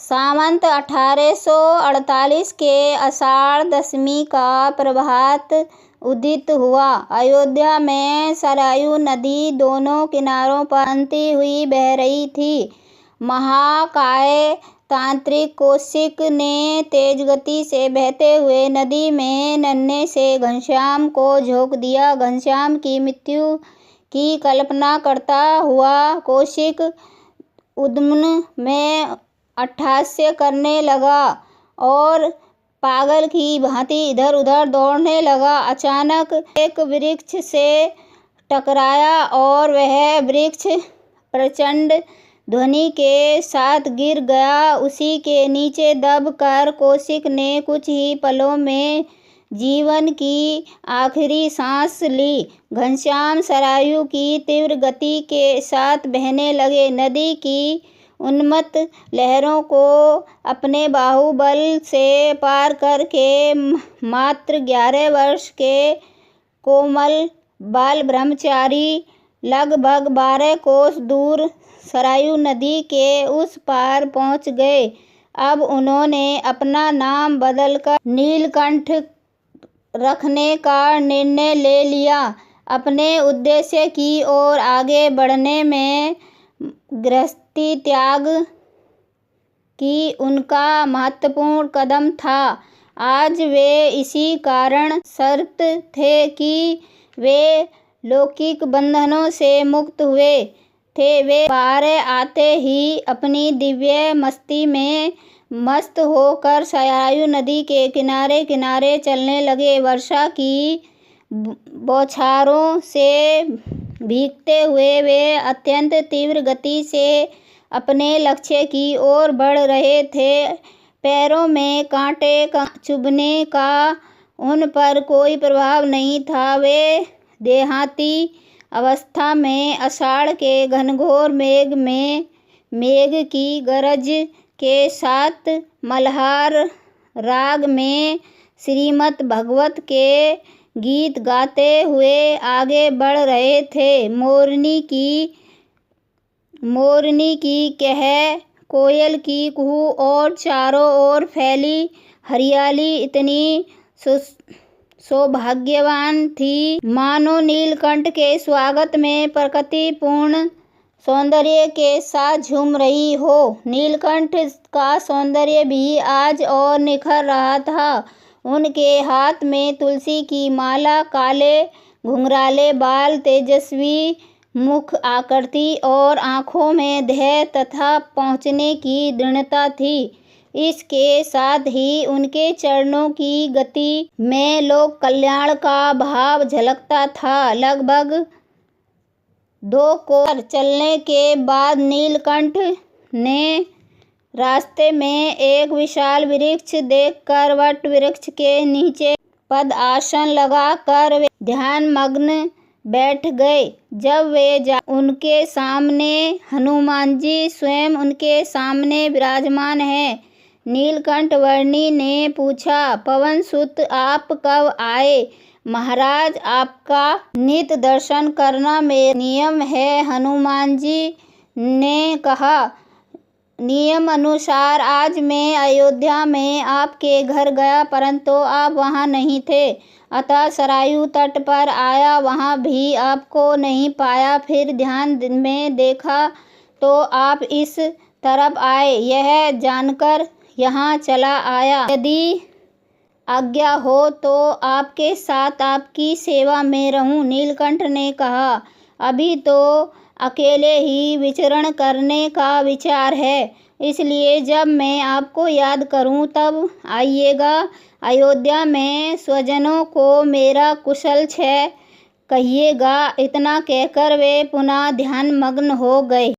सावंत 1848 के आषाढ़ दशमी का प्रभात उदित हुआ। अयोध्या में सरयू नदी दोनों किनारों पर बनती हुई बह रही थी। महाकाय तांत्रिक कौशिक ने तेज गति से बहते हुए नदी में नन्हे से घनश्याम को झोंक दिया। घनश्याम की मृत्यु की कल्पना करता हुआ कौशिक उद्विग्न में अट्टहास्य करने लगा और पागल की भांति इधर उधर दौड़ने लगा। अचानक एक वृक्ष से टकराया और वह वृक्ष प्रचंड ध्वनि के साथ गिर गया। उसी के नीचे दब कर कौशिक ने कुछ ही पलों में जीवन की आखिरी सांस ली। घनश्याम सरयू की तीव्र गति के साथ बहने लगे। नदी की उन्मत्त लहरों को अपने बाहुबल से पार करके मात्र 11 वर्ष के कोमल बाल ब्रह्मचारी लगभग 12 कोस दूर सरयू नदी के उस पार पहुंच गए। अब उन्होंने अपना नाम बदलकर नीलकंठ रखने का निर्णय ले लिया। अपने उद्देश्य की ओर आगे बढ़ने में गृहस्थी त्याग की उनका महत्वपूर्ण कदम था। आज वे इसी कारण शर्त थे कि वे लौकिक बंधनों से मुक्त हुए थे। वे बाहर आते ही अपनी दिव्य मस्ती में मस्त होकर सरयू नदी के किनारे किनारे चलने लगे। वर्षा की बौछारों से भीगते हुए वे अत्यंत तीव्र गति से अपने लक्ष्य की ओर बढ़ रहे थे। पैरों में कांटे चुभने का उन पर कोई प्रभाव नहीं था। वे देहाती अवस्था में आषाढ़ के घनघोर मेघ में मेघ की गरज के साथ मल्हार राग में श्रीमद् भागवत के गीत गाते हुए आगे बढ़ रहे थे। मोरनी की कह, कोयल की कुहू और चारों ओर फैली हरियाली इतनी सौभाग्यवान थी मानो नीलकंठ के स्वागत में प्रकृति पूर्ण सौंदर्य के साथ झूम रही हो। नीलकंठ का सौंदर्य भी आज और निखर रहा था। उनके हाथ में तुलसी की माला, काले घुंघराले बाल, तेजस्वी मुख आकृति और आँखों में ध्येय तथा पहुँचने की दृढ़ता थी। इसके साथ ही उनके चरणों की गति में लोक कल्याण का भाव झलकता था। लगभग 2 कोस चलने के बाद नीलकंठ ने रास्ते में एक विशाल वृक्ष देखकर वट वृक्ष के नीचे पद आसन लगाकर वे ध्यानमग्न बैठ गए। जब वे उनके सामने हनुमान जी स्वयं उनके सामने विराजमान हैं। नीलकंठ वर्णी ने पूछा, पवन सुत आप कब आए? महाराज, आपका नित दर्शन करना मेरा नियम है। हनुमान जी ने कहा, नियम अनुसार आज मैं अयोध्या में आपके घर गया, परंतु आप वहाँ नहीं थे, अतः सरयू तट पर आया, वहाँ भी आपको नहीं पाया। फिर ध्यान में देखा तो आप इस तरफ आए, यह जानकर यहाँ चला आया। यदि आज्ञा हो तो आपके साथ आपकी सेवा में रहूं। नीलकंठ ने कहा, अभी तो अकेले ही विचरण करने का विचार है, इसलिए जब मैं आपको याद करूं तब आइएगा। अयोध्या में स्वजनों को मेरा कुशल क्षय कहिएगा। इतना कहकर वे पुनः ध्यानमग्न हो गए।